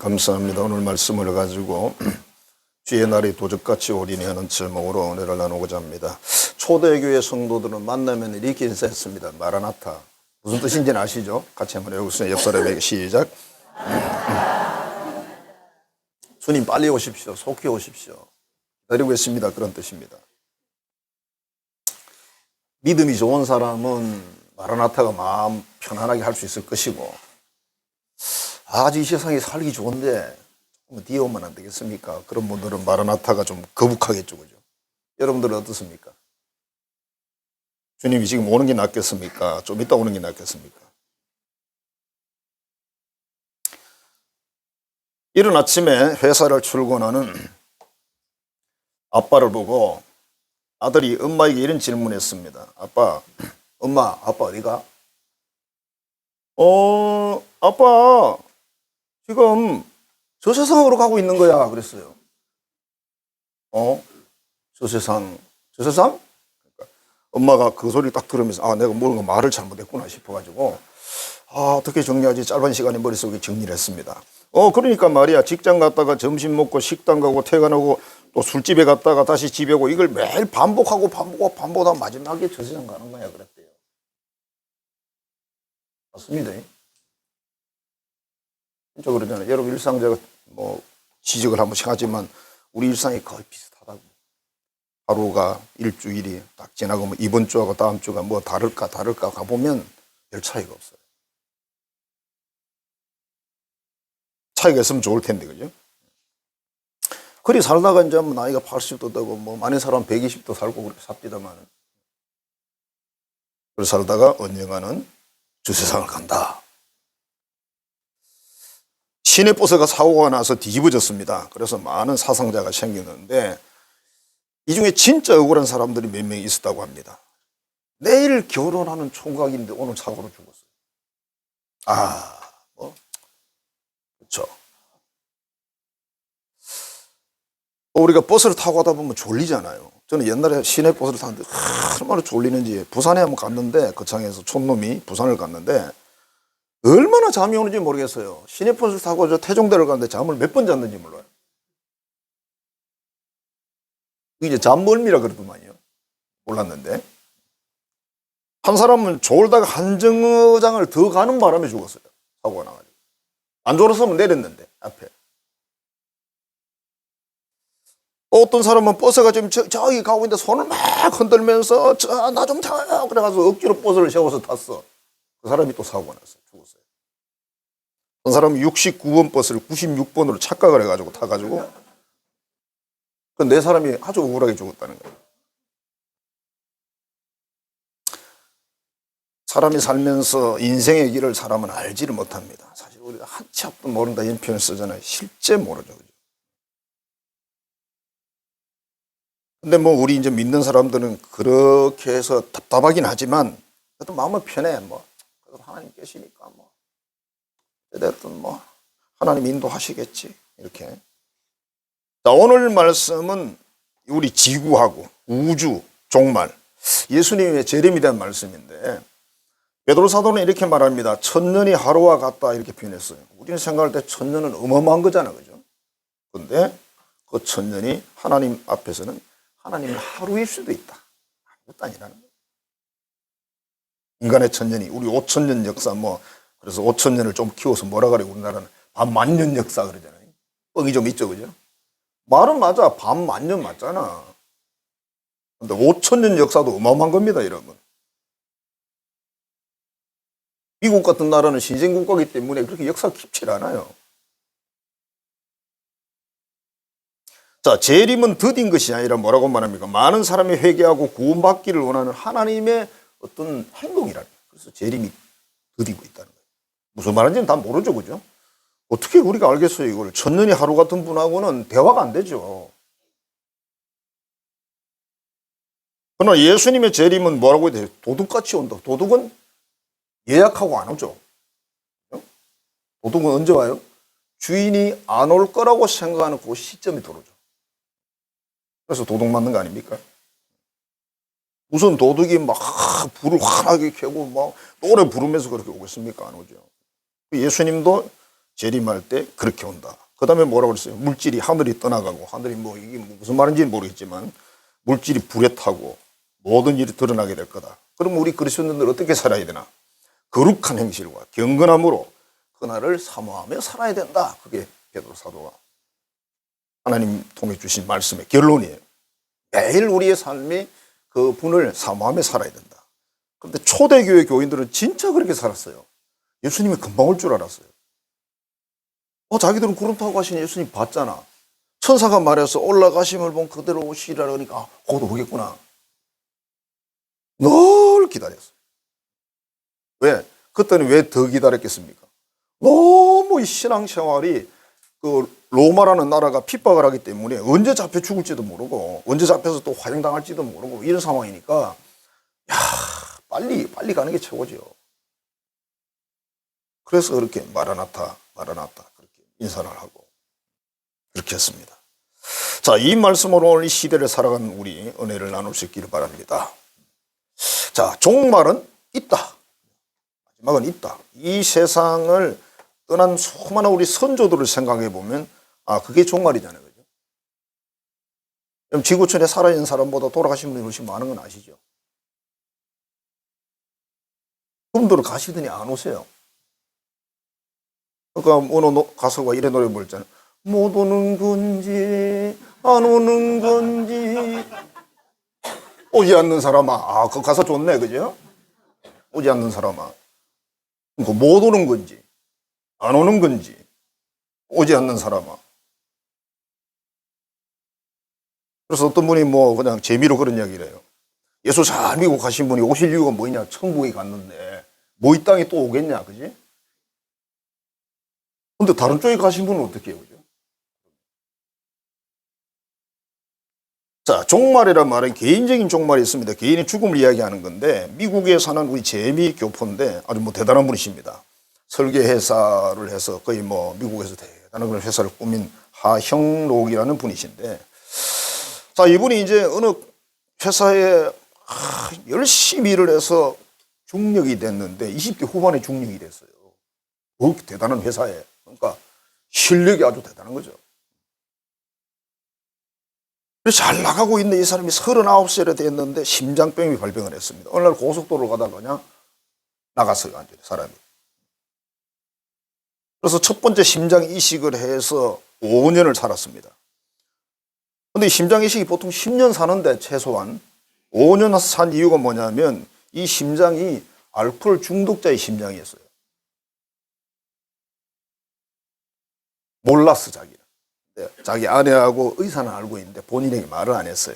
감사합니다. 오늘 말씀을 가지고 주의 날이 도적같이 오리니 하는 제목으로 은혜를 나누고자 합니다. 초대교회 성도들은 만나면 이렇게 인사했습니다. 마라나타. 무슨 뜻인지는 아시죠? 같이 한번 외우겠습니다. 옆 사람에게 시작. 주님 빨리 오십시오. 속히 오십시오. 기다리고 있습니다. 그런 뜻입니다. 믿음이 좋은 사람은 마라나타가 마음 편안하게 할 수 있을 것이고, 아주 이 세상에 살기 좋은데 뒤에 오면 안 되겠습니까? 그런 분들은 마라나타가 좀 거북하겠죠, 그죠? 여러분들은 어떻습니까? 주님이 지금 오는 게 낫겠습니까? 좀 이따 오는 게 낫겠습니까? 이른 아침에 회사를 출근하는 아빠를 보고 아들이 엄마에게 이런 질문했습니다. 아빠 어디가? 아빠 지금 저 세상으로 가고 있는 거야. 그랬어요. 저 세상? 그러니까 엄마가 그 소리를 딱 들으면서 내가 뭔가 말을 잘못했구나 싶어가지고 어떻게 정리하지? 짧은 시간에 머릿속에 정리를 했습니다. 그러니까 말이야, 직장 갔다가 점심 먹고 식당 가고 퇴근하고 또 술집에 갔다가 다시 집에 오고 이걸 매일 반복하고 반복하다 마지막에 저 세상 가는 거야 그랬대요. 맞습니다. 진짜 그러잖아요. 여러분 일상 제가 지적을 한 번씩 하지만 우리 일상이 거의 비슷하다고. 하루가 일주일이 딱 지나고 이번 주하고 다음 주가 다를까 가보면 별 차이가 없어요. 차이가 있으면 좋을 텐데, 그죠? 그리 살다가 이제 나이가 80도 되고 많은 사람 120도 살고 그렇게 삽디다만, 그렇게 살다가 언젠가는 저 세상을 간다. 시내버스가 사고가 나서 뒤집어졌습니다. 그래서 많은 사상자가 생겼는데 이 중에 진짜 억울한 사람들이 몇 명 있었다고 합니다. 내일 결혼하는 총각인데 오늘 사고로 죽었어요. 그렇죠. 우리가 버스를 타고 가다 보면 졸리잖아요. 저는 옛날에 시내버스를 탔는데 얼마나 졸리는지 부산에 한번 갔는데, 거창에서 촌놈이 부산을 갔는데 얼마나 잠이 오는지 모르겠어요. 시내버스를 타고 저 태종대를 갔는데 잠을 몇 번 잤는지 몰라요. 이제 잠멀미라 그러더만요. 몰랐는데. 한 사람은 졸다가 한 정거장을 더 가는 바람에 죽었어요. 사고가 나가지고. 안 졸았으면 내렸는데, 앞에. 어떤 사람은 버스가 지금 저기 가고 있는데 손을 막 흔들면서 나 좀 타요. 그래가지고 억지로 버스를 세워서 탔어. 그 사람이 또 사고가 났어요. 죽었어요. 한 사람은 69번 버스를 96번으로 착각을 해가지고 타가지고 그 네 사람이 아주 억울하게 죽었다는 거예요. 사람이 살면서 인생의 길을 사람은 알지를 못합니다. 사실 우리가 한치 앞도 모른다 이런 표현을 쓰잖아요. 실제 모르죠. 근데 우리 이제 믿는 사람들은 그렇게 해서 답답하긴 하지만 그래도 마음은 편해. 그래도 하나님 계시니까 어쨌든 하나님 인도하시겠지. 이렇게. 자, 오늘 말씀은 우리 지구하고 우주, 종말, 예수님의 재림에 대한 말씀인데, 베드로 사도는 이렇게 말합니다. 천년이 하루와 같다 이렇게 표현했어요. 우리는 생각할 때 천년은 어마어마한 거잖아, 그죠? 그런데 그 천년이 하나님 앞에서는 하나님의 하루일 수도 있다. 아무것도 아니라는 거예요. 인간의 천년이 우리 5천년 역사 그래서 5천년을 좀 키워서 뭐라 그래, 우리나라는 반만년 역사 그러잖아요. 뻥이 좀 있죠, 그죠? 말은 맞아. 반만년 맞잖아. 근데 5천년 역사도 어마어마한 겁니다, 여러분. 미국 같은 나라는 신생국가이기 때문에 그렇게 역사가 깊지 않아요. 자, 재림은 더딘 것이 아니라 뭐라고 말합니까? 많은 사람이 회개하고 구원받기를 원하는 하나님의 어떤 행동이라는 거예요. 그래서 재림이 더디고 있다는 거예요. 무슨 말인지는 다 모르죠, 그죠? 어떻게 우리가 알겠어요, 이걸? 천년이 하루 같은 분하고는 대화가 안 되죠. 그러나 예수님의 재림은 뭐라고 해야 돼요? 도둑같이 온다. 도둑은 예약하고 안 오죠. 도둑은 언제 와요? 주인이 안 올 거라고 생각하는 그 시점이 들어오죠. 그래서 도둑 맞는 거 아닙니까? 무슨 도둑이 불을 환하게 켜고 노래 부르면서 그렇게 오겠습니까? 안 오죠. 예수님도 재림할 때 그렇게 온다. 그 다음에 뭐라고 그랬어요? 물질이 하늘이 떠나가고, 하늘이 뭐 이게 무슨 말인지는 모르겠지만 물질이 불에 타고 모든 일이 드러나게 될 거다. 그럼 우리 그리스도인들 어떻게 살아야 되나? 거룩한 행실과 경건함으로 그날을 사모하며 살아야 된다. 그게 베드로 사도가 하나님 통해 주신 말씀의 결론이에요. 매일 우리의 삶이 그 분을 사모하며 살아야 된다. 그런데 초대교회 교인들은 진짜 그렇게 살았어요. 예수님이 금방 올 줄 알았어요. 자기들은 구름 타고 가신 예수님 봤잖아. 천사가 말해서 올라가심을 본 그대로 오시리라 그러니까 곧 오겠구나. 늘 기다렸어요. 왜? 그때는 왜 더 기다렸겠습니까? 너무 이 신앙생활이 그 로마라는 나라가 핍박을 하기 때문에 언제 잡혀 죽을지도 모르고 언제 잡혀서 또 화형당할지도 모르고 이런 상황이니까 빨리 가는 게 최고죠. 그래서 그렇게 마라나타 그렇게 인사를 하고 그렇게 했습니다. 자, 이 말씀으로 오늘 이 시대를 살아가는 우리 은혜를 나눌 수 있기를 바랍니다. 자, 종말은 있다. 마지막은 있다. 이 세상을 떠난 수많은 우리 선조들을 생각해 보면 그게 종말이잖아요. 그죠? 그럼 지구촌에 살아있는 사람보다 돌아가신 분이 훨씬 많은 건 아시죠? 그분들은 가시더니 안 오세요. 그러니까 어느 가수가 이래 노래 부르잖아요. 못 오는 건지 안 오는 건지 오지 않는 사람아. 그 가사 좋네. 그죠? 오지 않는 사람아. 그러니까 못 오는 건지 안 오는 건지 오지 않는 사람아. 그래서 어떤 분이 뭐 그냥 재미로 그런 이야기를 해요. 예수 잘 믿고 가신 분이 오실 이유가 뭐냐? 천국에 갔는데 뭐 이 땅에 또 오겠냐? 그지? 근데 다른 쪽에 가신 분은 어떻게 해요? 그죠? 자, 종말이란 말은 개인적인 종말이 있습니다. 개인의 죽음을 이야기하는 건데 미국에 사는 우리 재미 교포인데 아주 뭐 대단한 분이십니다. 설계 회사를 해서 거의 뭐 미국에서 대단한 그런 회사를 꾸민 하형록이라는 분이신데, 자, 이분이 이제 어느 회사에 열심히 일을 해서 중력이 됐는데 20대 후반에 중력이 됐어요. 그 대단한 회사에. 그러니까 실력이 아주 대단한 거죠. 그래서 잘 나가고 있는 이 사람이 39살이 됐는데 심장병이 발병을 했습니다. 어느 날 고속도로를 가다가 그냥 나갔어요. 완전히 사람이. 그래서 첫 번째 심장 이식을 해서 5년을 살았습니다. 근데 심장 이식이 보통 10년 사는데 최소한 5년 산 이유가 뭐냐면 이 심장이 알코올 중독자의 심장이었어요. 몰랐어, 자기는. 자기 아내하고 의사는 알고 있는데 본인에게 말을 안 했어요.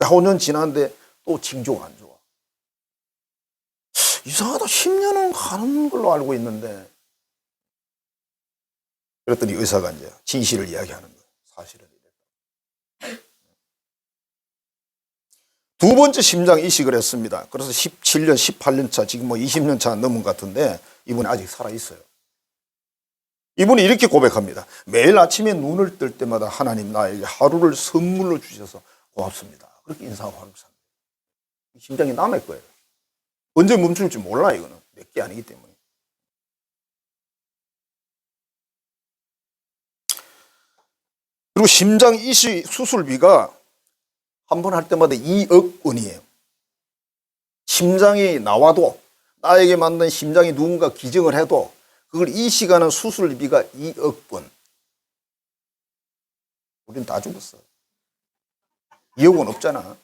5년 지났는데 또 징조가 안 좋아. 이상하다. 10년은 가는 걸로 알고 있는데. 그랬더니 의사가 이제 진실을 이야기하는 거예요. 사실은 이랬다. 두 번째 심장 이식을 했습니다. 그래서 17년, 18년 차, 지금 뭐 20년 차 넘은 것 같은데 이분이 아직 살아있어요. 이분이 이렇게 고백합니다. 매일 아침에 눈을 뜰 때마다 하나님 나에게 하루를 선물로 주셔서 고맙습니다. 그렇게 인사하고 하루를 삽니다. 심장이 남을 거예요. 언제 멈출지 몰라. 이거는 내게 아니기 때문에. 그리고 심장 이식 수술비가 한 번 할 때마다 2억 원이에요. 심장이 나와도 나에게 맞는 심장이 누군가 기증을 해도 그걸 이식하는 수술비가 2억 원. 우린 다 죽었어. 2억 원 없잖아.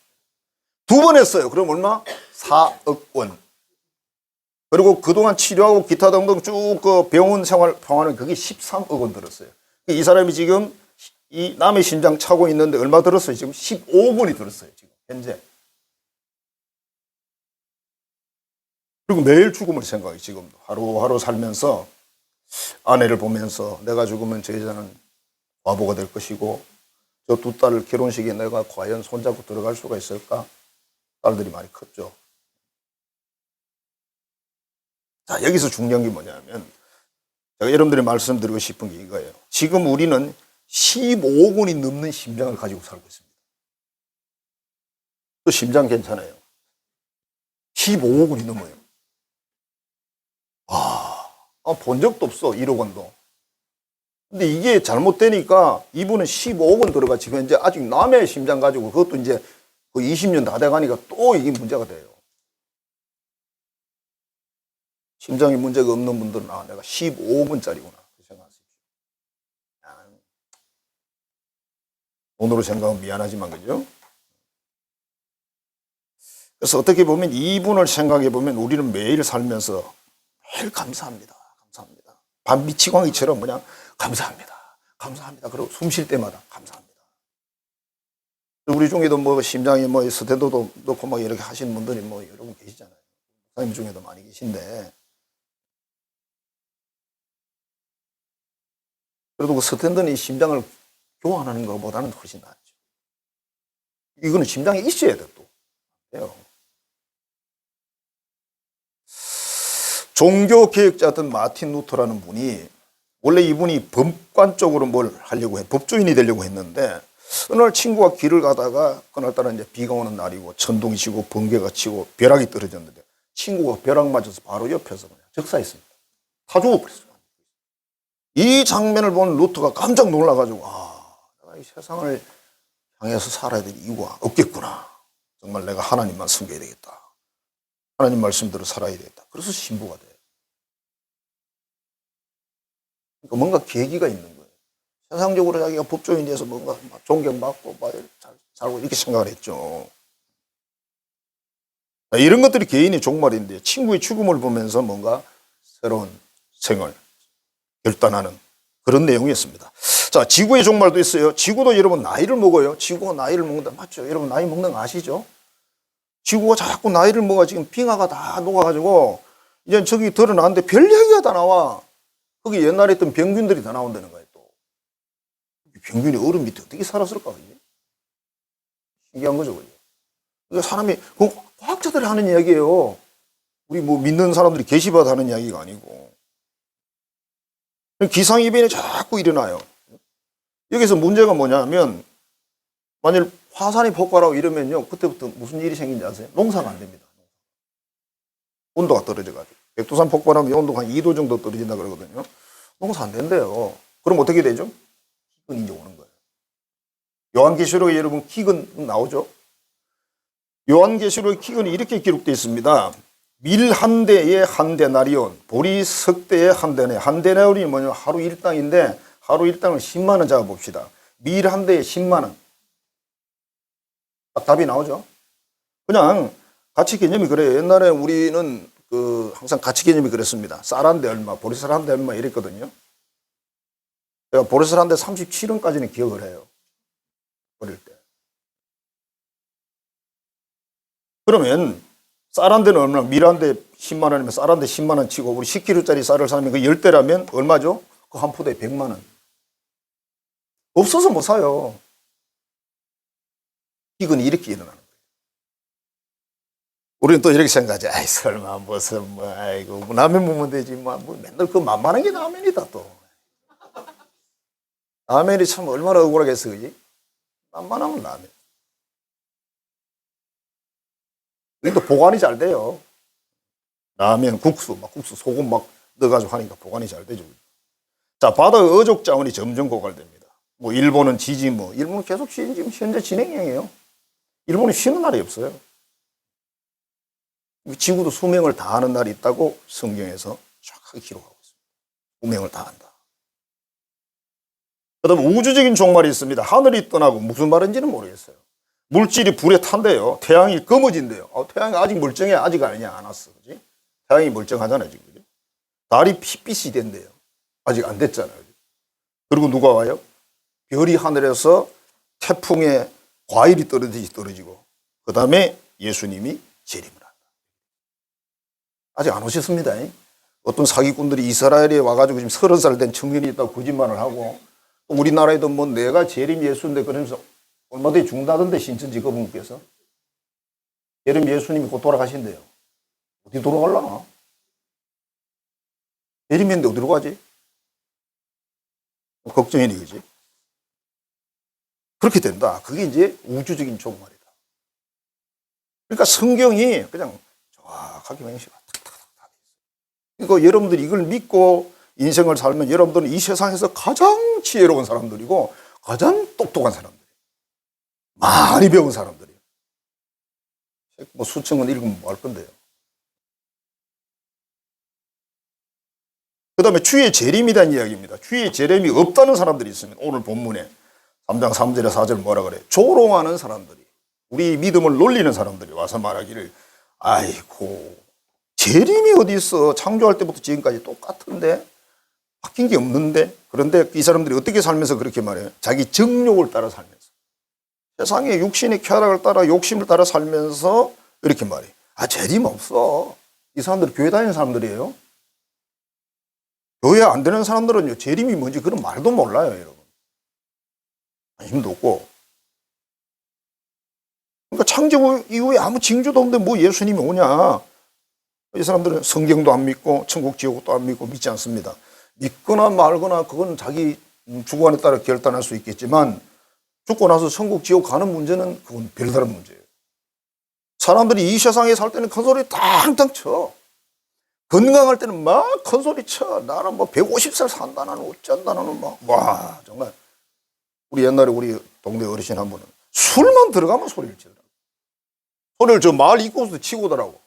두 번 했어요. 그럼 얼마? 4억 원. 그리고 그동안 치료하고 기타 등등 쭉 그 병원 생활 평화는 그게 13억 원 들었어요. 이 사람이 지금 이 남의 심장 차고 있는데 얼마 들었어요? 지금 15억 원이 들었어요. 지금 현재. 그리고 매일 죽음을 생각해. 지금 하루하루 살면서 아내를 보면서 내가 죽으면 저 여자는 과부가 될 것이고 저 두 딸 결혼식에 내가 과연 손잡고 들어갈 수가 있을까? 딸들이 많이 컸죠. 자, 여기서 중요한 게 뭐냐면 제가 여러분들이 말씀드리고 싶은 게 이거예요. 지금 우리는 15억 원이 넘는 심장을 가지고 살고 있습니다. 또 심장 괜찮아요. 15억 원이 넘어요. 본 적도 없어. 1억 원도. 근데 이게 잘못되니까 이분은 15억 원 들어가 지금 현재 아직 남의 심장 가지고 그것도 이제 그 20년 다 돼가니까 또 이게 문제가 돼요. 심장에 문제가 없는 분들은 아, 내가 15억 원짜리구나. 생각하십시오. 돈으로 생각하면 미안하지만 그죠? 그래서 어떻게 보면 이분을 생각해 보면 우리는 매일 살면서 매일 감사합니다. 감사합니다. 밤 미치광이처럼 그냥 감사합니다. 감사합니다. 그리고 숨 쉴 때마다 감사합니다. 우리 중에도 뭐 심장에 뭐 스텐트도 넣고 막 이렇게 하시는 분들이 뭐 여러 분 계시잖아요. 목사님 중에도 많이 계신데 그래도 그 스텐트는 심장을 교환하는 것보다는 훨씬 낫죠. 이거는 심장에 있어야 돼 또. 종교개혁자였던 마틴 루터라는 분이 원래 이분이 법관 쪽으로 뭘 하려고 해 법조인이 되려고 했는데 어느 날 친구가 길을 가다가 그날따라 이제 비가 오는 날이고 천둥이 치고 번개가 치고 벼락이 떨어졌는데 친구가 벼락 맞아서 바로 옆에서 그냥 적사했습니다. 다 죽어버렸어요. 이 장면을 본 루터가 깜짝 놀라가지고 내가 이 세상을 향해서 살아야 될 이유가 없겠구나. 정말 내가 하나님만 섬겨야 되겠다. 하나님 말씀대로 살아야 되겠다. 그래서 신부가 돼요. 그러니까 뭔가 계기가 있는 거예요. 세상적으로 자기가 법조인이 돼서 뭔가 존경받고 잘 살고 이렇게 생각을 했죠. 이런 것들이 개인의 종말인데 친구의 죽음을 보면서 뭔가 새로운 생을 결단하는 그런 내용이었습니다. 자, 지구의 종말도 있어요. 지구도 여러분 나이를 먹어요. 지구가 나이를 먹는다. 맞죠? 여러분 나이 먹는 거 아시죠? 지구가 자꾸 나이를 먹어 지금 빙하가 다 녹아가지고 이제 저기 드러나는데 별 얘기가 다 나와. 거기 옛날에 있던 병균들이 다 나온다는 거예요. 또 병균이 얼음 밑에 어떻게 살았을까? 그지? 신기한 거죠, 그죠? 그러니까 사람이 그 과학자들이 하는 이야기예요. 우리 뭐 믿는 사람들이 계시받아 하는 이야기가 아니고 기상이변이 자꾸 일어나요. 여기서 문제가 뭐냐면 만일 화산이 폭발하고 이러면요 그때부터 무슨 일이 생긴지 아세요? 농사가 안 됩니다. 온도가 떨어져가지고 백두산 폭발하면 온도가 한 2도 정도 떨어진다 그러거든요. 농사 안 된대요. 그럼 어떻게 되죠? 기근이 이제 오는 거예요. 요한계시록에 여러분 기근 나오죠? 요한계시록의 기근이 이렇게 기록되어 있습니다. 밀 한 대에 한 데나리온, 보리 석 대에 한 데네. 한 데나리온이 뭐냐면 하루 일당인데 하루 일당을 10만 원 잡아봅시다. 밀 한 대에 10만 원. 답이 나오죠? 그냥 가치 개념이 그래요. 옛날에 우리는 항상 가치 개념이 그랬습니다. 쌀 한 대 얼마, 보리쌀 한 대 얼마 이랬거든요. 제가 보리쌀 한 대 37원까지는 기억을 해요. 어릴 때. 그러면 쌀 한 대는 얼마나, 밀 한 대 10만 원이면 쌀 한 대 10만 원 치고 우리 10kg짜리 쌀을 사면 그 10대라면 얼마죠? 그 한 포대에 100만 원. 없어서 못 사요. 기근이 이렇게 일어나는 거예요. 우리는 또 이렇게 생각하지. 아이, 설마 무슨 뭐 아이고 뭐 라면 먹으면 되지 뭐 맨날 그 만만한 게 라면이다 또. 라면이 참 얼마나 억울하겠어, 그지? 만만하면 라면. 이게 또 보관이 잘 돼요. 라면, 국수, 국수 소금 막 넣어가지고 하니까 보관이 잘 되죠. 자, 바다의 어족 자원이 점점 고갈됩니다. 뭐 일본은 지지 일본은 계속 지금 현재 진행형이에요. 일본은 쉬는 날이 없어요. 지구도 수명을 다하는 날이 있다고 성경에서 정확하게 기록하고 있습니다. 수명을 다한다. 그다음 우주적인 종말이 있습니다. 하늘이 떠나고 무슨 말인지는 모르겠어요. 물질이 불에 탄대요. 태양이 검어진대요. 태양이 아직 멀쩡해. 아직 아니냐 안 왔어. 그지? 태양이 멀쩡하잖아요 지금. 그지? 달이 핏빛이 된대요. 아직 안 됐잖아요. 그리고 누가 와요? 별이 하늘에서 태풍에 과일이 떨어지고 그 다음에 예수님이 재림을 한다. 아직 안 오셨습니다. 어떤 사기꾼들이 이스라엘에 와가지고 지금 30살 된 청년이 있다고 거짓말을 하고 우리나라에도 뭐 내가 재림 예수인데 그러면서 얼마 전에 죽는다던데 신천지 그분께서 재림 예수님이 곧 돌아가신대요. 어디 돌아가려나? 재림인데 어디로 가지? 걱정이니 그지? 그렇게 된다. 그게 이제 우주적인 종말이다. 그러니까 성경이 그냥 정확하게 명시가 탁탁탁 다 돼 있어요. 그러니까 여러분들이 이걸 믿고 인생을 살면 여러분들은 이 세상에서 가장 지혜로운 사람들이고 가장 똑똑한 사람들, 많이 배운 사람들이에요. 뭐 수천권 읽으면 뭐 할 건데요. 그 다음에 주의 재림에 대한 이야기입니다. 주의 재림이 없다는 사람들이 있습니다. 오늘 본문에 3장 3절에 4절 뭐라 그래? 조롱하는 사람들이, 우리 믿음을 놀리는 사람들이 와서 말하기를, 아이고 재림이 어디 있어? 창조할 때부터 지금까지 똑같은데 바뀐 게 없는데. 그런데 이 사람들이 어떻게 살면서 그렇게 말해요? 자기 정욕을 따라 살면서, 세상의 육신의 쾌락을 따라 욕심을 따라 살면서 이렇게 말해요. 아, 재림 없어. 이 사람들은 교회 다니는 사람들이에요. 교회 안 되는 사람들은요, 재림이 뭔지 그런 말도 몰라요, 여러분. 관심도 없고. 그러니까 창조 이후에 아무 징조도 없는데 뭐 예수님이 오냐. 이 사람들은 성경도 안 믿고 천국 지옥도 안 믿고 믿지 않습니다. 믿거나 말거나 그건 자기 주관에 따라 결단할 수 있겠지만, 죽고 나서 천국 지옥 가는 문제는 그건 별다른 문제예요. 사람들이 이 세상에 살 때는 큰 소리 탕탕 쳐. 건강할 때는 막 큰 소리 쳐. 나는 뭐 150살 산다, 나는 어쩐다, 나는 막, 와, 정말. 우리 옛날에 우리 동네 어르신 한 분은 술만 들어가면 소리를 치더라고. 소리를 저 마을 입구에서 치고더라고.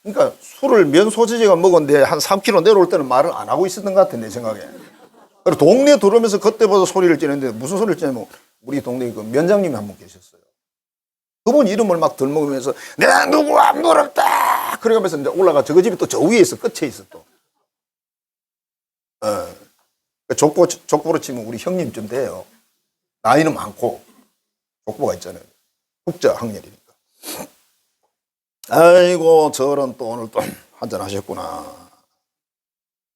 그러니까 술을 면소지제가 먹었는데 한 3km 내려올 때는 말을 안 하고 있었던 것 같아, 내 생각에. 그리고 동네 들어오면서 그때부터 소리를 지는데 무슨 소리를 지냐면, 우리 동네에 그 면장님이 한 분 계셨어요. 그분 이름을 막 들먹으면서 내가 누구 안 부럽다 그래가면서 이제 올라가. 저 집이 또 저 위에 있어, 끝에 있어 또. 족보로 치면 우리 형님쯤 돼요. 나이는 많고 족보가 있잖아요. 국자 학렬이니까. 아이고 저런 또 오늘 또 한잔 하셨구나.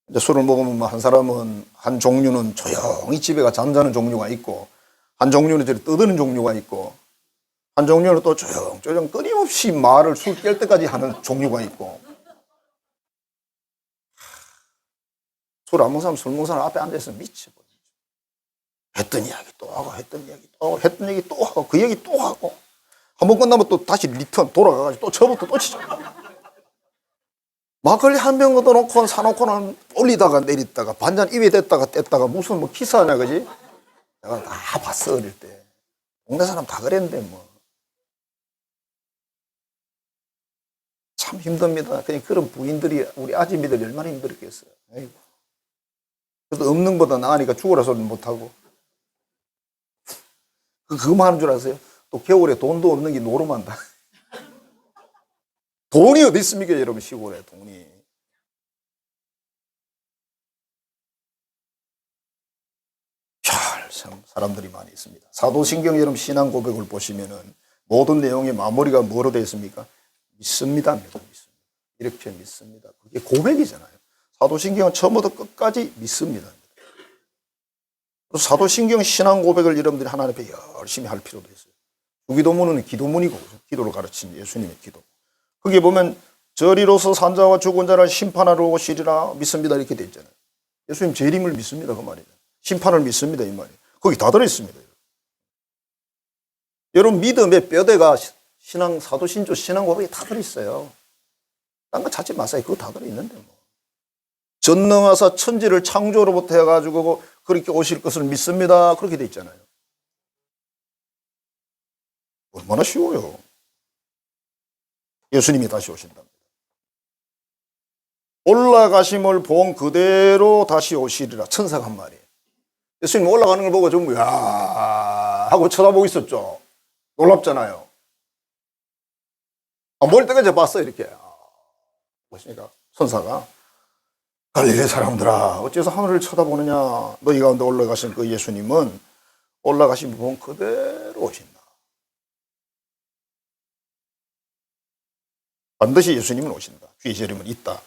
이제 술을 먹으면 뭐 한 사람은 한 종류는 조용히 집에 가 잠자는 종류가 있고, 한 종류는 저리 떠드는 종류가 있고, 한 종류는 또 조용조용 끊임없이 말을 술 깰 때까지 하는 종류가 있고. 술 안 먹는 사람, 술 먹는 사람 앞에 앉아있으면 미쳐버려. 했던 이야기 또 하고, 했던 이야기 또 하고, 했던 얘기 또 하고, 그 얘기 또 하고. 한 번 끝나면 또 다시 리턴 돌아가가지고 또 저부터 또 치죠. 막걸리 한 병 얻어놓고 사놓고는 올리다가 내리다가 반잔 입에 댔다가 뗐다가 무슨 뭐 키스하냐, 그지? 내가 다 봤어, 어릴 때. 동네 사람 다 그랬는데 뭐. 참 힘듭니다. 그냥 그런 부인들이, 우리 아줌미들 얼마나 힘들었겠어요. 아이고. 그래도 없는 것보다 나으니까 죽으라 소리는 못하고. 그거만 하는 줄 아세요? 또 겨울에 돈도 없는 게 노름한다. 돈이 어디 있습니까, 여러분, 시골에 돈이. 참 사람들이 많이 있습니다. 사도신경 여러분 신앙 고백을 보시면은 모든 내용의 마무리가 뭐로 되어 있습니까? 믿습니다. 이렇게 믿습니다. 그게 고백이잖아요. 사도신경은 처음부터 끝까지 믿습니다. 그래서 사도신경 신앙 고백을 여러분들이 하나님 앞에 열심히 할 필요도 있어요. 주기도문은 기도문이고, 기도를 가르친 예수님의 기도. 거기에 보면 저리로서 산자와 죽은 자를 심판하러 오시리라 믿습니다 이렇게 되어 있잖아요. 예수님 재림을 믿습니다 그 말이에요. 심판을 믿습니다 이 말이에요. 거기 다 들어있습니다. 여러분 믿음의 뼈대가 신앙, 사도신조 신앙 고백에 다 들어있어요. 딴 거 찾지 마세요. 그거 다 들어있는데 뭐. 전능하사 천지를 창조로부터 해가지고 그렇게 오실 것을 믿습니다. 그렇게 돼 있잖아요. 얼마나 쉬워요. 예수님이 다시 오신답니다. 올라가심을 본 그대로 다시 오시리라. 천사가 한 말이에요. 예수님 올라가는 걸 보고 좀 야 하고 쳐다보고 있었죠. 놀랍잖아요. 머리 뜨거져 봤어요 이렇게. 보시니까 천사가 갈릴리 사람들아 어째서 하늘을 쳐다보느냐. 너희 가운데 올라가신 그 예수님은 올라가신 분 그대로 오신다. 반드시 예수님은 오신다. 주의 재림은 있다.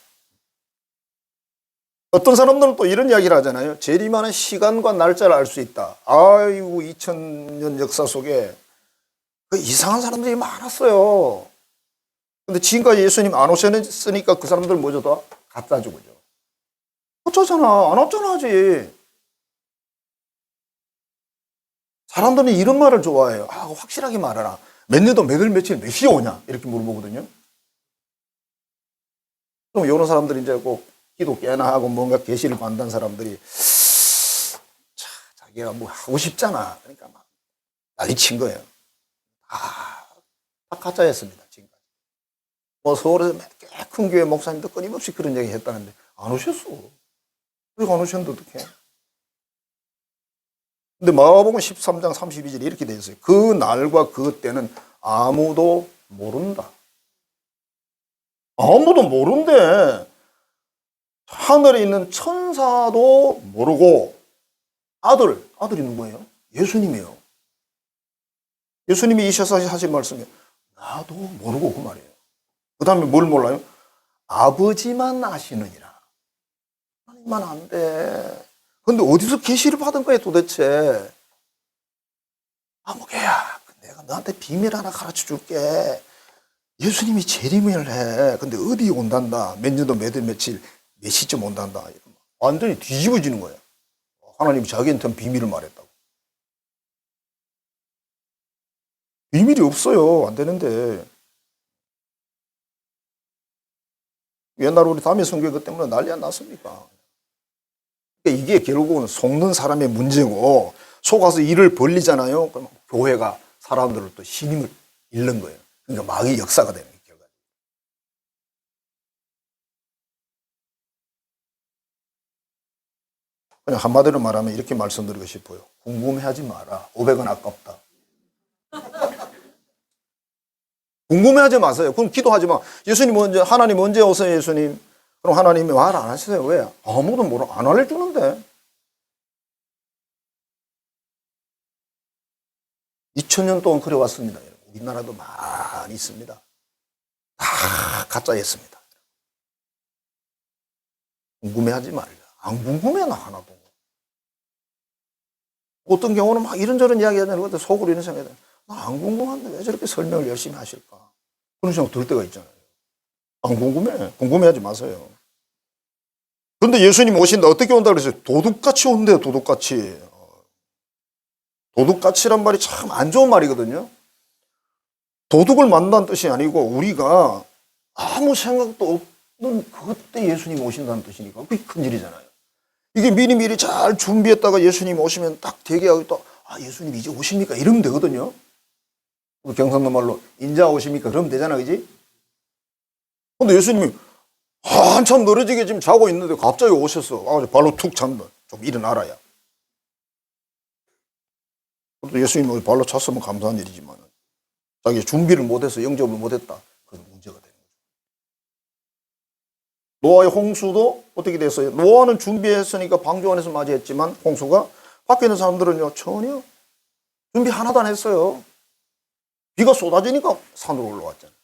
어떤 사람들은 또 이런 이야기를 하잖아요. 재림하는 시간과 날짜를 알 수 있다. 아이고 2000년 역사 속에 그 이상한 사람들이 많았어요. 근데 지금까지 예수님 안 오셨으니까 그 사람들 뭐죠? 다 갖다 주고죠. 어쩌잖아. 안 왔잖아 아직. 사람들은 이런 말을 좋아해요. 확실하게 말하라. 몇 년도 몇 월 며칠 몇 시에 오냐 이렇게 물어보거든요. 그럼 이런 사람들이 이제 꼭 기도 꽤나 하고 뭔가 계시를 받는 사람들이 자기가 뭐 하고 싶잖아. 그러니까 막 난리 친 거예요. 다 가짜였습니다. 지금까지. 뭐 서울에서 꽤 큰 교회 목사님도 끊임없이 그런 얘기 했다는데 안 오셨어. 왜 안 오셨는데 어떡해. 근데 마가복음 13장 32절에 이렇게 되어 있어요. 그 날과 그 때는 아무도 모른다. 아무도 모른대. 하늘에 있는 천사도 모르고 아들이 누구예요? 예수님이에요. 예수님이 이셔서 하신 말씀이 나도 모르고 그 말이에요. 그 다음에 뭘 몰라요? 아버지만 아시느니라. 하나님만 안 돼. 근데 어디서 계시를 받은 거예요 도대체? 아무개야. 내가 너한테 비밀 하나 가르쳐 줄게. 예수님이 재림을 해. 근데 어디 온단다. 몇 년도 몇 월 며칠 몇 시쯤 온단다. 완전히 뒤집어지는 거예요. 하나님이 자기한테는 비밀을 말했다고. 비밀이 없어요. 안 되는데. 옛날 우리 담임 선교회 때문에 난리 안 났습니까? 그러니까 이게 결국은 속는 사람의 문제고 속아서 일을 벌리잖아요. 그럼 교회가 사람들을 또 신임을 잃는 거예요. 그러니까 마귀의 역사가 되는 거예요. 결과적으로. 그냥 한마디로 말하면 이렇게 말씀드리고 싶어요. 궁금해하지 마라. 500원 아깝다. 궁금해하지 마세요. 그럼 기도하지 마. 예수님 언제, 하나님 언제 오세요, 예수님? 그럼 하나님이 말 안 하세요. 왜? 아무도 안 알려주는데. 2000년 동안 그래 왔습니다. 우리나라도 많이 있습니다. 다 가짜였습니다. 궁금해하지 말라. 안 궁금해, 나 하나도. 어떤 경우는 막 이런저런 이야기 하는데 속으로 이런 생각이 들어요. 나 안 궁금한데 왜 저렇게 설명을 열심히 하실까? 그런 생각 들 때가 있잖아요. 안 궁금해. 궁금해하지 마세요. 그런데 예수님 오신다. 어떻게 온다 그랬어요? 도둑같이 온대요, 도둑같이. 도둑같이란 말이 참 안 좋은 말이거든요. 도둑을 만난다는 뜻이 아니고 우리가 아무 생각도 없는 그때 예수님 오신다는 뜻이니까 그게 큰일이잖아요. 이게 미리미리 잘 준비했다가 예수님 오시면 딱 대기하고 또 예수님 이제 오십니까? 이러면 되거든요. 경상도 말로 인자 오십니까? 그러면 되잖아, 그지? 근데 예수님이 한참 늘어지게 지금 자고 있는데 갑자기 오셨어. 발로 툭 찬다. 좀 일어나라야. 예수님이 발로 찼으면 감사한 일이지만 자기 준비를 못해서 영접을 못했다. 그건 문제가 되는 거죠. 노아의 홍수도 어떻게 됐어요? 노아는 준비했으니까 방주 안에서 맞이했지만 홍수가 밖에 있는 사람들은요 전혀 준비 하나도 안 했어요. 비가 쏟아지니까 산으로 올라왔잖아요.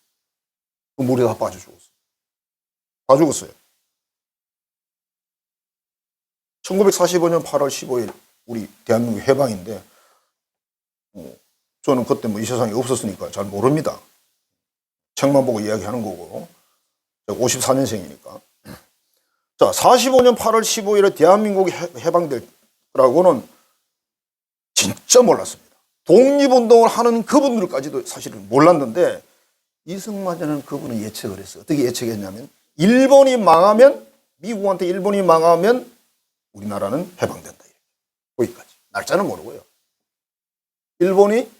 그 물에 다 빠져 죽었어요. 다 죽었어요. 1945년 8월 15일 우리 대한민국 해방인데 저는 그때 뭐 이 세상에 없었으니까 잘 모릅니다. 책만 보고 이야기하는 거고 54년생이니까. 자, 45년 8월 15일에 대한민국이 해방될 거라고는 진짜 몰랐습니다. 독립운동을 하는 그분들까지도 사실은 몰랐는데 이승만이라는 그분은 예측을 했어요. 어떻게 예측했냐면 일본이 망하면 미국한테 일본이 망하면 우리나라는 해방된다. 거기까지. 날짜는 모르고요. 일본이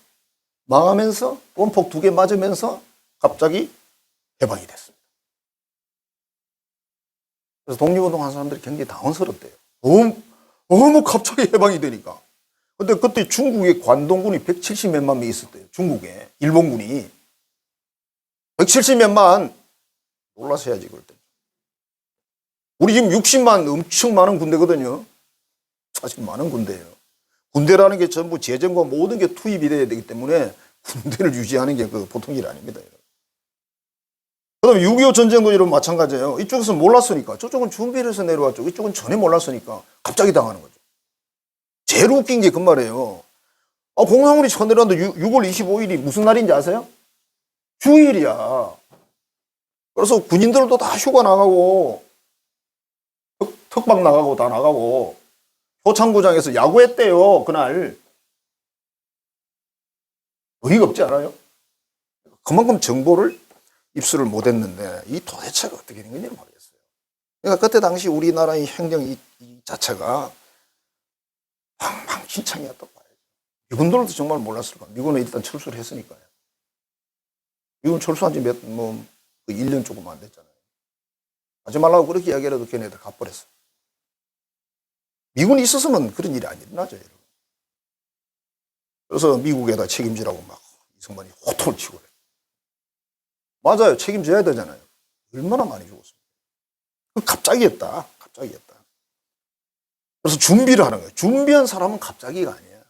망하면서 원폭 2개 맞으면서 갑자기 해방이 됐습니다. 그래서 독립운동 한 사람들이 굉장히 당황스럽대요. 너무 갑자기 해방이 되니까. 근데 그때 중국에 관동군이 170몇만 명 있었대요. 중국에. 일본군이. 170몇만. 놀라서 해야지, 그럴 때. 우리 지금 60만 엄청 많은 군대거든요. 사실 많은 군대예요. 군대라는 게 전부 재정과 모든 게 투입이 돼야 되기 때문에 군대를 유지하는 게 그 보통 일 아닙니다. 그 다음에 6.25 전쟁도 이런 마찬가지예요. 이쪽에서 몰랐으니까. 저쪽은 준비를 해서 내려왔죠. 이쪽은 전혀 몰랐으니까 갑자기 당하는 거죠. 제일 웃긴 게 그 말이에요. 공산군이 쳐내려왔는데 6월 25일이 무슨 날인지 아세요? 주일이야. 그래서 군인들도 다 휴가 나가고 특박 나가고 다 나가고 표창구장에서 야구했대요. 그날. 어이가 없지 않아요? 그만큼 정보를 입수를 못했는데 이 도대체가 어떻게 된 건지 모르겠어요. 그러니까 그때 당시 우리나라의 행정 이 자체가 엉망진창이었다고 봐요. 미군들도 정말 몰랐을 거예요. 미군은 일단 철수를 했으니까요. 미군 철수한 지 뭐, 1년 조금 안 됐잖아요. 하지 말라고 그렇게 이야기해도 걔네들 가버렸어. 미군이 있었으면 그런 일이 안 일어나죠, 여러분. 그래서 미국에다 책임지라고 막 이승만이 호통을 치고 그래요. 맞아요. 책임져야 되잖아요. 얼마나 많이 죽었습니까? 갑자기였다. 갑자기였다. 그래서 준비를 하는 거예요. 준비한 사람은 갑자기가 아니에요.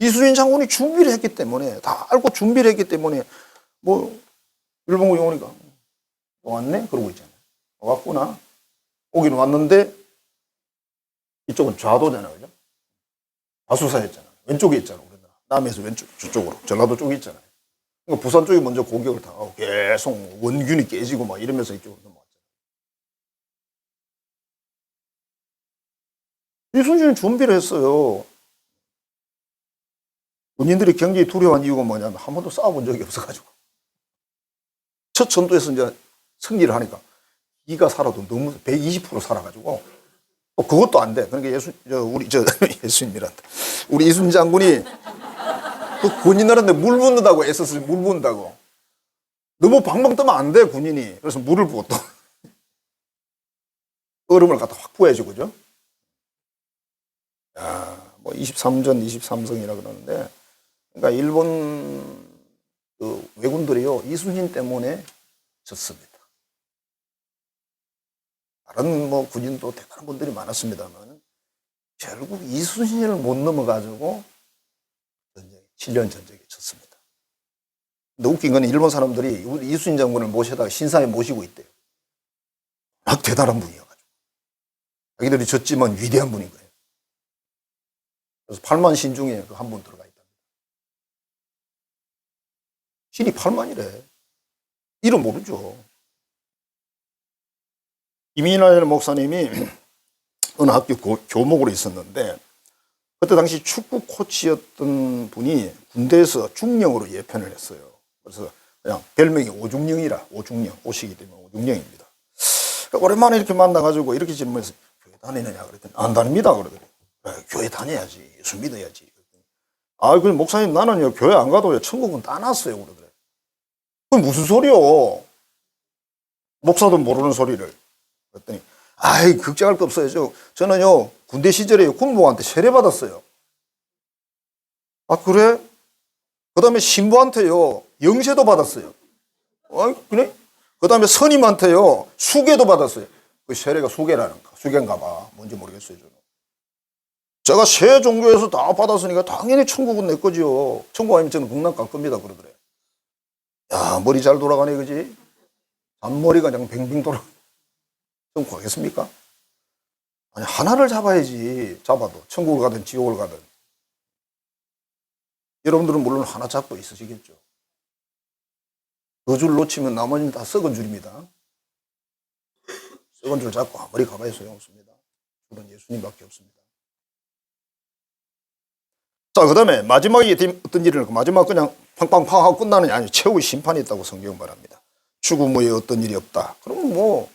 이순신 장군이 준비를 했기 때문에, 다 알고 준비를 했기 때문에, 뭐, 일본군이 오니까, 왔네? 그러고 있잖아요. 왔구나. 오긴 왔는데, 이쪽은 좌도잖아요. 그죠? 좌수사였잖아요. 왼쪽에 있잖아, 우리나라. 남에서 왼쪽, 저쪽으로. 전라도 쪽에 있잖아요. 그러니까 부산 쪽이 먼저 공격을 당하고 계속 원균이 깨지고 막 이러면서 이쪽으로 넘어왔잖아요. 이순신은 준비를 했어요. 군인들이 굉장히 두려워한 이유가 뭐냐면 한 번도 싸워본 적이 없어가지고. 첫 전투에서 이제 승리를 하니까 이가 살아도 너무 120% 살아가지고 또 그것도 안 돼. 그러니까 예수님이란다. 우리 이순신 장군이 그 군인들한테 물 붓는다고 애썼어요. 물 붓는다고. 너무 방방 뜨면 안 돼, 군인이. 그래서 물을 부어 또. 얼음을 갖다 확 부어야지, 그죠? 야, 뭐 23전 23성이라 그러는데, 그러니까 일본 그 왜군들이요, 이순신 때문에 졌습니다. 다른 뭐 군인도 대단한 분들이 많았습니다만, 결국 이순신을 못 넘어가지고 7년 전쟁에 졌습니다. 근데 웃긴 건 일본 사람들이 이순신 장군을 모셔다가 신상에 모시고 있대요. 막 대단한 분이어가지고. 자기들이 졌지만 위대한 분인 거예요. 그래서 8만 신 중에 그 한 분 들어가 있다. 신이 8만이래. 이름 모르죠. 이민할 목사님이 어느 학교 교목으로 있었는데 그때 당시 축구 코치였던 분이 군대에서 중령으로 예편을 했어요. 그래서 그냥 별명이 오중령이라, 오중령, 오시기 때문에 오중령입니다. 오랜만에 이렇게 만나가지고 이렇게 질문해서 교회 다니느냐 그랬더니 안 다닙니다 그러더니 교회 다녀야지, 예수 믿어야지. 아, 그 목사님 나는요 교회 안 가도 천국은 따놨어요 그러더래. 그게 무슨 소리요? 목사도 모르는 소리를. 그랬더니 아이 걱정할 거 없어요. 저는요 군대 시절에 군복한테 세례 받았어요. 아 그래? 그 다음에 신부한테요 영세도 받았어요. 아 그래? 그 다음에 선임한테요 수계도 받았어요. 그 세례가 수계인가 봐. 뭔지 모르겠어요 저는. 제가 세 종교에서 다 받았으니까 당연히 천국은 내 거지요. 천국 아니면 저는 극락 갈 겁니다 그러더래. 야 머리 잘 돌아가네 그지? 앞머리가 그냥 뱅뱅 돌아. 좀 가겠습니까? 아니 하나를 잡아야지. 잡아도 천국을 가든 지옥을 가든. 여러분들은 물론 하나 잡고 있으시겠죠. 그 줄 놓치면 나머지는 다 썩은 줄입니다. 썩은 줄 잡고 아무리 가봐야 소용없습니다. 줄은 예수님밖에 없습니다. 자, 그 다음에 마지막에 어떤 일을 마지막 그냥 팡팡팡 하고 끝나는 게 아니고 최후의 심판이 있다고 성경은 말합니다. 죽음 후에 어떤 일이 없다. 그러면 뭐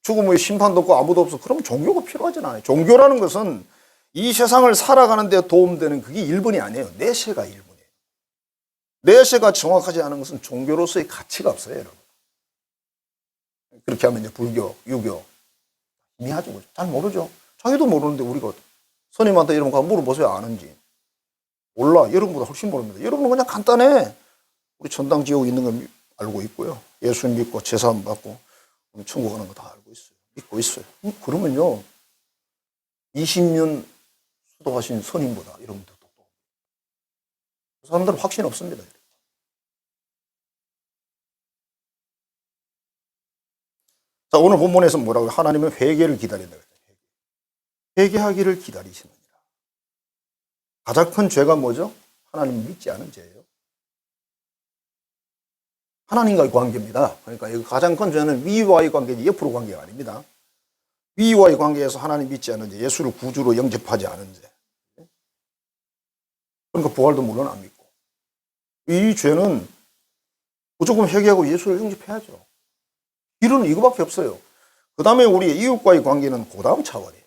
죽음 후에 심판도 없고 아무도 없어. 그럼 종교가 필요하잖아요. 종교라는 것은 이 세상을 살아가는 데 도움되는 그게 1번이 아니에요. 내세가 1번이에요. 내세가 정확하지 않은 것은 종교로서의 가치가 없어요, 여러분. 그렇게 하면 이제 불교, 유교 미하죠. 잘 모르죠. 자기도 모르는데 우리가 스님한테 이런 거 물어보세요. 아는지. 몰라. 여러분보다 훨씬 모릅니다. 여러분은 그냥 간단해. 우리 천당 지옥 있는 거 알고 있고요. 예수 믿고 제사 받고 천국 가는 거 다 알고 있어요. 믿고 있어요. 그러면요. 20년 수도하신 스님보다 여러분들 똑똑해요. 그 사람들은 확신 없습니다. 자, 오늘 본문에서 뭐라고요? 하나님은 회개를 기다린다. 회개하기를 기다리시느니라. 가장 큰 죄가 뭐죠? 하나님을 믿지 않은 죄예요. 하나님과의 관계입니다. 그러니까 가장 큰 죄는 위와의 관계지 옆으로 관계가 아닙니다. 위와의 관계에서 하나님 믿지 않은 죄, 예수를 구주로 영접하지 않은 죄. 그러니까 부활도 물론 안 믿고. 이 죄는 무조건 회개하고 예수를 영접해야죠. 길은 이거밖에 없어요. 그 다음에 우리 이웃과의 관계는 그 다음 차원이에요.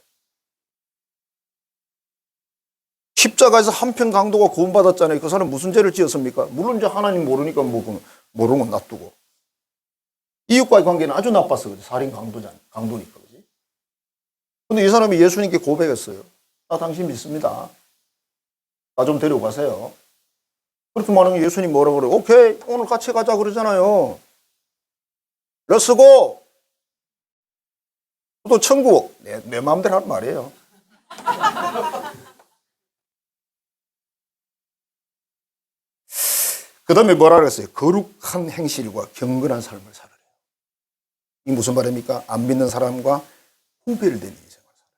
십자가에서 한편 강도가 구원받았잖아요. 그 사람 무슨 죄를 지었습니까? 물론 이제 하나님 모르니까 모르는 건 놔두고. 이웃과의 관계는 아주 나빴어. 그죠? 살인 강도니까. 그지? 근데 이 사람이 예수님께 고백했어요. 나 당신 믿습니다. 나 좀 데려가세요. 그렇게 말하면 예수님 뭐라 그래요? 오케이, 오늘 같이 가자 그러잖아요. 렛츠고! 또 천국. 내 마음대로 하는 말이에요. 그 다음에 뭐라 그랬어요? 거룩한 행실과 경건한 삶을 살아라. 이게 무슨 말입니까? 안 믿는 사람과 후별된 인생을 살아라.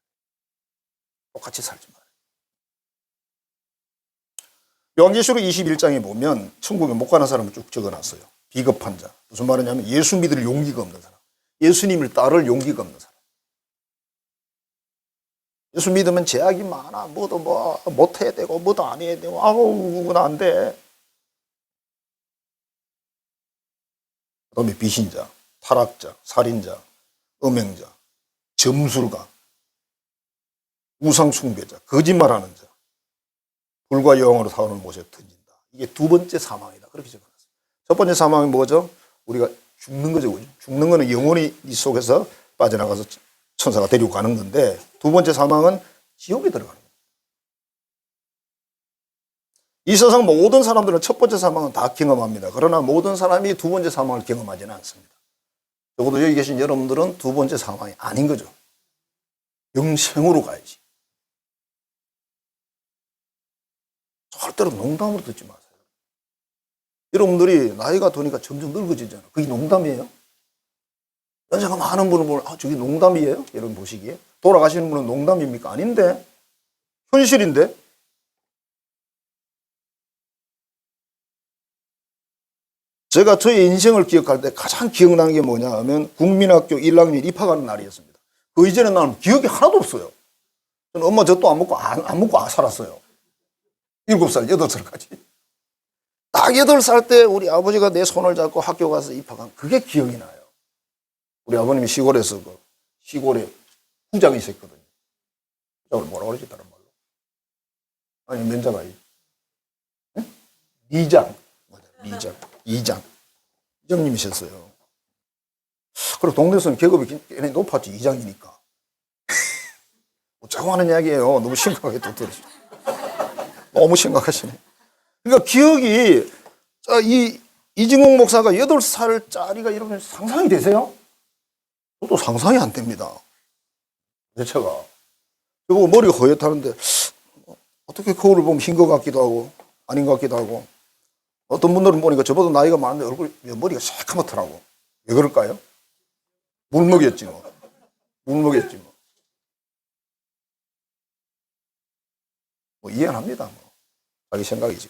똑같이 살지 말아요. 요한계시록 21장에 보면 천국에 못 가는 사람을 쭉 적어놨어요. 비겁한 자. 무슨 말이냐면 예수 믿을 용기가 없는 사람. 예수님을 따를 용기가 없는 사람. 예수 믿으면 제약이 많아. 뭐도 못해야 되고 뭐도 안 해야 되고 아우 그건 안 돼. 그 다음에 비신자, 타락자, 살인자, 음행자, 점술가, 우상숭배자, 거짓말하는 자, 불과 여왕으로 타오르는 못에 던진다. 이게 두 번째 사망이다. 그렇게 적어놨어요. 첫 번째 사망이 뭐죠? 우리가 죽는 거죠. 그죠? 죽는 거는 영혼이 이 속에서 빠져나가서 천사가 데리고 가는 건데 두 번째 사망은 지옥에 들어가는 거예요. 이 세상 모든 사람들은 첫 번째 사망은 다 경험합니다. 그러나 모든 사람이 두 번째 사망을 경험하지는 않습니다. 적어도 여기 계신 여러분들은 두 번째 사망이 아닌 거죠. 영생으로 가야지. 절대로 농담으로 듣지 마세요. 여러분들이 나이가 드니까 점점 늙어지잖아요. 그게 농담이에요? 연세가 많은 분을 보면 저게 농담이에요? 여러분 보시기에. 돌아가시는 분은 농담입니까? 아닌데. 현실인데. 제가 저의 인생을 기억할 때 가장 기억나는 게 뭐냐 하면 국민학교 1학년 입학하는 날이었습니다. 그 이전에 나는 기억이 하나도 없어요. 저는 엄마 젖도 안 먹고 살았어요. 7살, 8살까지. 딱 8살 때 우리 아버지가 내 손을 잡고 학교 가서 입학한 그게 기억이 나요. 우리 아버님이 시골에서 시골에 후장이 있었거든요. 후장을 뭐라고 그러지 다른 말로? 아니 면자가 미장. 미장. 이장님이셨어요. 그리고 동네에서는 계급이 굉장히 높았지, 이장이니까. 어쩌고 하는 이야기예요. 너무 심각하게 또 들으시죠. 너무 심각하시네. 그러니까 기억이, 이진국 목사가 8살짜리가 이러면 상상이 되세요? 저도 상상이 안 됩니다. 제가. 그리고 머리가 허옇다는데, 어떻게 거울을 보면 흰 것 같기도 하고, 아닌 것 같기도 하고, 어떤 분들은 보니까 저보다 나이가 많은데 머리가 새카맣더라고. 왜 그럴까요? 물 먹였지 뭐. 뭐 이해합니다. 뭐. 자기 생각이지.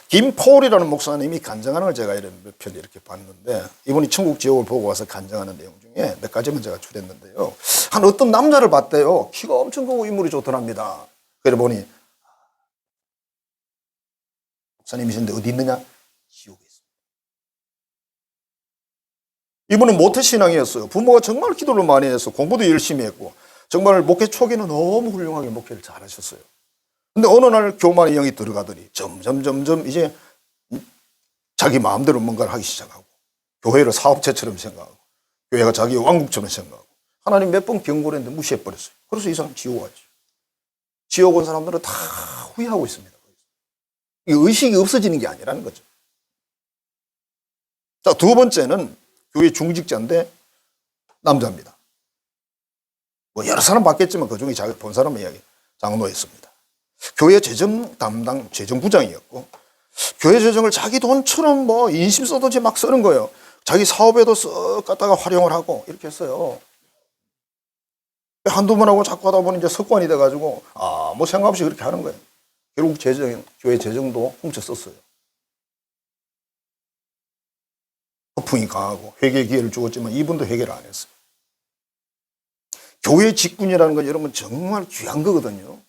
김포울이라는 목사님이 간증하는 걸 제가 몇 편 이렇게 봤는데 이분이 천국 지옥을 보고 와서 간증하는 내용 중에 몇 가지만 제가 추렸는데요. 한 어떤 남자를 봤대요. 키가 엄청 크고 인물이 좋더랍니다. 그래 보니 목사님이신데 어디 있느냐? 지옥에 있습니다. 이분은 모태신앙이었어요. 부모가 정말 기도를 많이 해서 공부도 열심히 했고 정말 목회 초기는 너무 훌륭하게 목회를 잘하셨어요. 근데 어느 날 교만의 영이 들어가더니 점점 이제 자기 마음대로 뭔가를 하기 시작하고 교회를 사업체처럼 생각하고 교회가 자기의 왕국처럼 생각하고 하나님 몇 번 경고를 했는데 무시해버렸어요. 그래서 이 사람 지옥 왔죠. 지옥 온 사람들은 다 후회하고 있습니다. 의식이 없어지는 게 아니라는 거죠. 자, 두 번째는 교회 중직자인데 남자입니다. 뭐 여러 사람 봤겠지만 그중에 자기 본 사람의 이야기 장로였습니다. 교회 재정 담당 재정부장이었고 교회 재정을 자기 돈처럼 뭐 인심 써든지 막 쓰는 거예요. 자기 사업에도 쓱 갖다가 활용을 하고 이렇게 했어요. 한두 번 하고 자꾸 하다 보니 이제 습관이 돼가지고 뭐 생각 없이 그렇게 하는 거예요. 결국 교회 재정도 훔쳐 썼어요. 허풍이 강하고 회개 기회를 주었지만 이분도 회개를 안 했어요. 교회 직분이라는 건 여러분 정말 귀한 거거든요.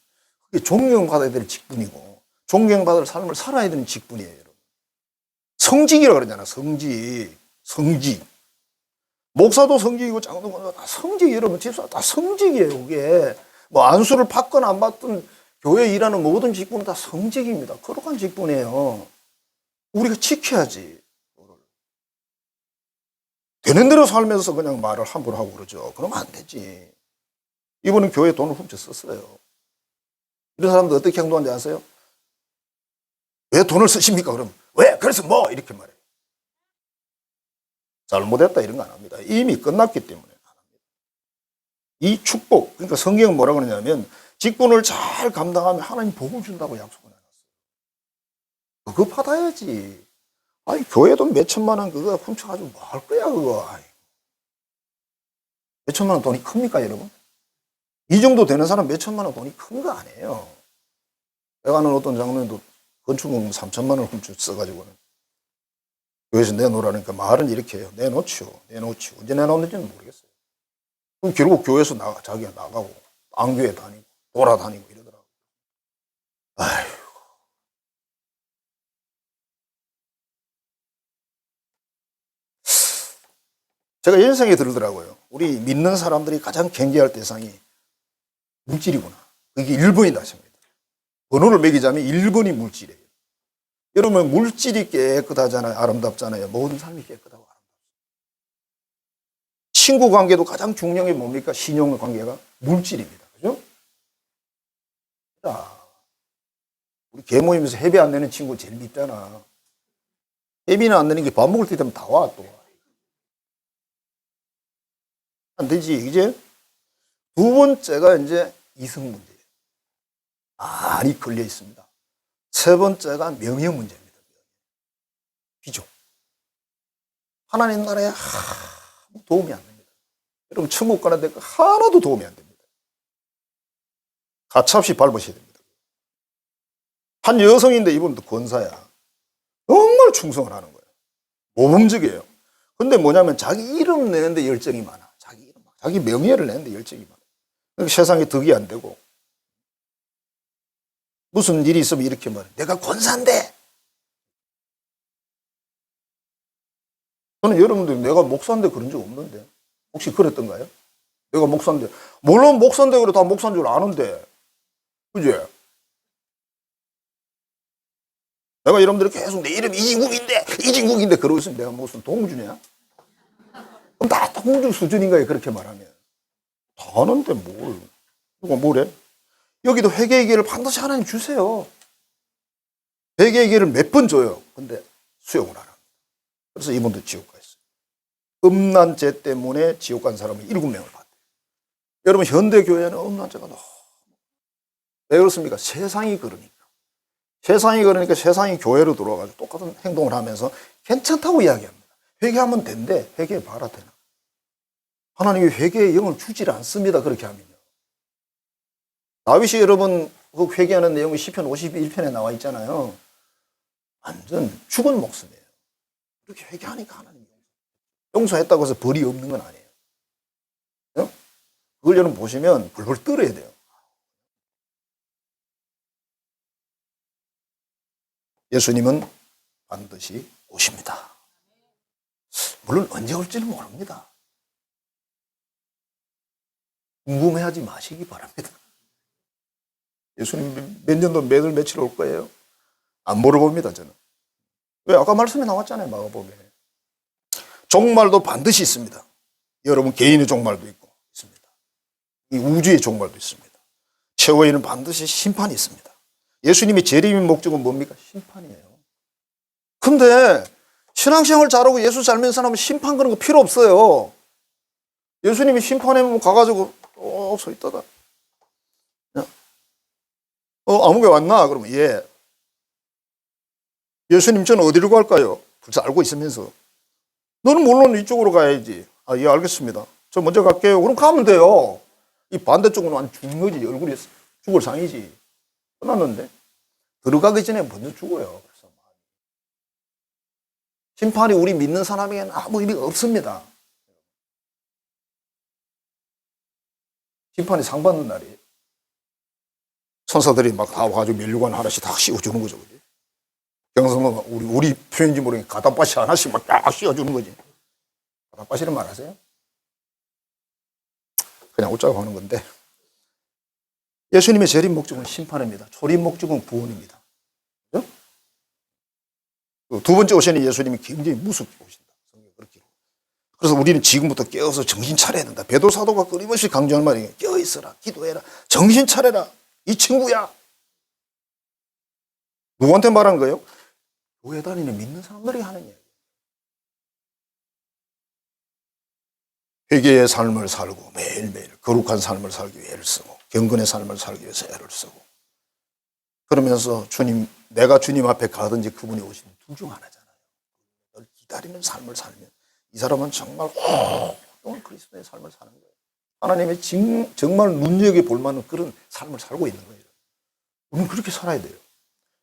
그게 존경받아야 될 직분이고 존경받을 삶을 살아야 되는 직분이에요. 여러분. 성직이라고 그러잖아. 성직. 목사도 성직이고 장로도 다 성직, 여러분 집사 다 성직이에요. 그게 뭐 안수를 받건 안 받든 교회 일하는 모든 직분은 다 성직입니다. 거룩한 직분이에요. 우리가 지켜야지. 되는 대로 살면서 그냥 말을 함부로 하고 그러죠. 그러면 안 되지. 이분은 교회 돈을 훔쳐 썼어요. 이런 사람들 어떻게 행동하는지 아세요? 왜 돈을 쓰십니까? 그럼 왜? 그래서 뭐? 이렇게 말해요. 잘못했다 이런 거 안 합니다. 이미 끝났기 때문에 안 합니다. 이 축복, 그러니까 성경은 뭐라고 그러냐면 직분을 잘 감당하면 하나님 복을 준다고 약속을 해놨어요. 그거 받아야지. 아니 교회도 몇 천만 원 그거 훔쳐가지고 뭐 할 거야 그거. 몇 천만 원 돈이 큽니까 여러분? 이 정도 되는 사람 몇 천만 원 돈이 큰 거 아니에요. 내가 아는 어떤 장로님도 건축금 3천만 원 훔쳐 써가지고는 교회에서 내놓으라니까 말은 이렇게 해요. 내놓지요. 언제 내놓는지는 모르겠어요. 그럼 결국 교회에서 자기가 나가고 안교회 다니고 돌아다니고 이러더라고요. 아휴. 제가 이런 생각이 들더라고요. 우리 믿는 사람들이 가장 경계할 대상이 물질이구나. 그게 1번이다 싶습니다. 번호를 매기자면 1번이 물질이에요. 여러분 물질이 깨끗하잖아요. 아름답잖아요. 모든 삶이 깨끗하고 아름답습니다. 친구 관계도 가장 중요한 게 뭡니까? 신용 관계가 물질입니다. 그죠? 우리 개모임에서 회비 안 내는 친구 제일 밉잖아. 회비는 안 내는 게 밥 먹을 때 되면 다 와 또. 안 되지. 이제 두 번째가 이제 이성 문제예요. 많이 걸려 있습니다. 세 번째가 명예 문제입니다. 귀족. 하나님 나라에 아무 도움이 안 됩니다. 여러분 천국 가는 데 하나도 도움이 안 됩니다. 가차없이 밟으셔야 됩니다. 한 여성인데 이분도 권사야. 정말 충성을 하는 거예요. 모범적이에요. 근데 뭐냐면 자기 이름 내는데 열정이 많아. 자기 명예를 내는데 열정이 많아. 그러니까 세상에 덕이 안 되고 무슨 일이 있으면 이렇게 말해. 내가 권사인데. 저는 여러분들 내가 목사인데 그런 적 없는데 혹시 그랬던가요? 내가 목사인데 물론 목사인데 그래 다 목사인 줄 아는데 그지? 내가 여러분들 계속 내 이름 이진국인데 그러고 있으면 내가 무슨 동주냐? 그럼 다 동주 수준인가요? 그렇게 말하면 다 아는데 누가 뭐래? 여기도 회개의 기회를 반드시 하나님 주세요. 회개의 기회를 몇 번 줘요. 근데 수용을 안 합니다. 그래서 이분도 지옥 가 있어요. 음란죄 때문에 지옥 간 사람은 7명을 봤대요. 여러분 현대교회는 음란죄가 너무 왜 그렇습니까? 세상이 그러니까 세상이 교회로 들어와가지고 똑같은 행동을 하면서 괜찮다고 이야기합니다. 회개하면 된대. 회개해 봐라 되나. 하나님이 회개의 영을 주질 않습니다. 그렇게 하면요. 다윗이 여러분 그 회개하는 내용이 시편 51편에 나와 있잖아요. 완전 죽은 목숨이에요. 이렇게 회개하니까 하나님 용서했다고 해서 벌이 없는 건 아니에요. 그걸 여러분 보시면 불불 떨어야 돼요. 예수님은 반드시 오십니다. 물론 언제 올지는 모릅니다. 궁금해하지 마시기 바랍니다. 예수님 몇 년도 몇월 며칠 올 거예요? 안 물어봅니다, 저는. 왜? 아까 말씀이 나왔잖아요, 마가복음에. 종말도 반드시 있습니다. 여러분 개인의 종말도 있습니다. 이 우주의 종말도 있습니다. 최후에는 반드시 심판이 있습니다. 예수님의 재림의 목적은 뭡니까? 심판이에요. 근데 신앙생활 잘하고 예수 잘 믿는 사람은 심판 그런 거 필요 없어요. 예수님이 심판에 가가지고 서 있다가 아무개 왔나? 그러면 예. 예수님 저는 어디로 갈까요? 벌써 알고 있으면서 너는 물론 이쪽으로 가야지. 예 알겠습니다. 저 먼저 갈게요. 그럼 가면 돼요. 이 반대쪽은 완전 죽는 거지. 얼굴이 죽을 상이지. 끝났는데 들어가기 전에 먼저 죽어요. 그래서 심판이 우리 믿는 사람에게는 아무 의미가 없습니다. 심판이 상 받는 날이에요. 선사들이 막 다 와가지고 면류관 하나씩 다 씌워주는 거죠. 그지? 경성은 우리 표현인지 모르겠는데 가다바시 하나씩 막 쫙 씌워주는 거지. 바라빠시는 말 하세요? 그냥 웃자고 하는 건데, 예수님의 재림 목적은 심판입니다. 초림 목적은 구원입니다. 그렇죠? 두 번째 오시는 예수님이 굉장히 무섭게 오신다. 그렇게. 그래서 우리는 지금부터 깨어서 정신 차려야 된다. 베드로 사도가 끊임없이 강조하는 말이 깨어있어라, 기도해라, 정신 차려라, 이 친구야. 누구한테 말하는 거예요? 교회 다니는 믿는 사람들이 하는 얘기예요. 회개의 삶을 살고 매일매일 거룩한 삶을 살기 위해 애를 쓰고 경건의 삶을 살기 위해서 애를 쓰고 그러면서 주님, 내가 주님 앞에 가든지 그분이 오시면 둘 중 하나잖아요. 늘 기다리는 삶을 살면 이 사람은 정말 오랫동안 그리스도의 삶을 사는 거예요. 하나님의 정말 눈여겨볼 만한 그런 삶을 살고 있는 거예요. 우리는 그렇게 살아야 돼요.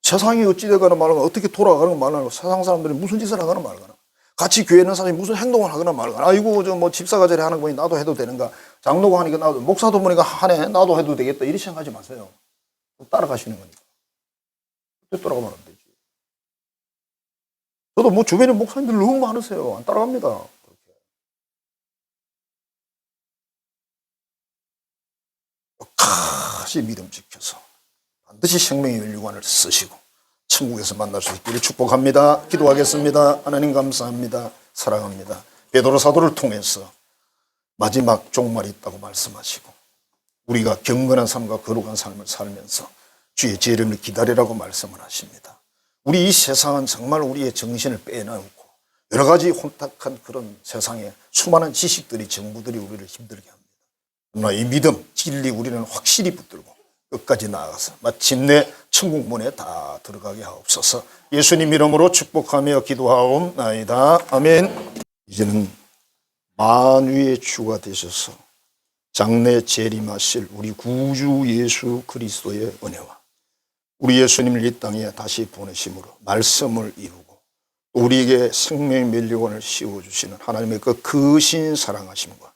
세상이 어찌 되거나 말거나 어떻게 돌아가는 말거나 세상 사람들이 무슨 짓을 하거나 말거나 같이 교회 있는 사람이 무슨 행동을 하거나 말거나 아이고 저 뭐 집사가 저래 하는 거 보니 나도 해도 되는가 장로가 하니까 나도 목사도 보니까 하네 나도 해도 되겠다 이렇게 생각하지 마세요. 따라가시는 거니까. 그때 따라가면 안 되지. 저도 뭐 주변에 목사님들 너무 많으세요. 안 따라갑니다. 그렇게. 끝까지 믿음 지켜서 반드시 생명의 윤리관을 쓰시고 천국에서 만날 수 있기를 축복합니다. 기도하겠습니다. 하나님 감사합니다. 사랑합니다. 베드로 사도를 통해서 마지막 종말이 있다고 말씀하시고 우리가 경건한 삶과 거룩한 삶을 살면서 주의 재림을 기다리라고 말씀을 하십니다. 우리 이 세상은 정말 우리의 정신을 빼놓고 여러 가지 혼탁한 그런 세상에 수많은 지식들이 정부들이 우리를 힘들게 합니다. 그러나 이 믿음, 진리 우리는 확실히 붙들고 끝까지 나아가서 마침내 천국 문에 다 들어가게 하옵소서. 예수님 이름으로 축복하며 기도하옵나이다. 아멘. 이제는 만유의 주가 되셔서 장래 재림하실 우리 구주 예수 그리스도의 은혜와 우리 예수님을 이 땅에 다시 보내심으로 말씀을 이루고 우리에게 생명의 면류관을 씌워주시는 하나님의 그 크신 사랑하심과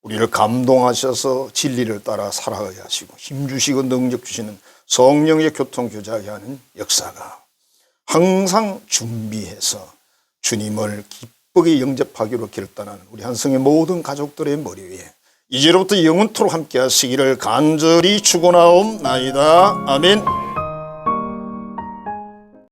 우리를 감동하셔서 진리를 따라 살아가게 하시고 힘주시고 능력 주시는 성령의 교통교제하게 하는 역사가 항상 준비해서 주님을 기쁘게 영접하기로 결단하는 우리 한성의 모든 가족들의 머리 위에 이제로부터 영원토록 함께 하시기를 간절히 축원하옵나이다. 아멘.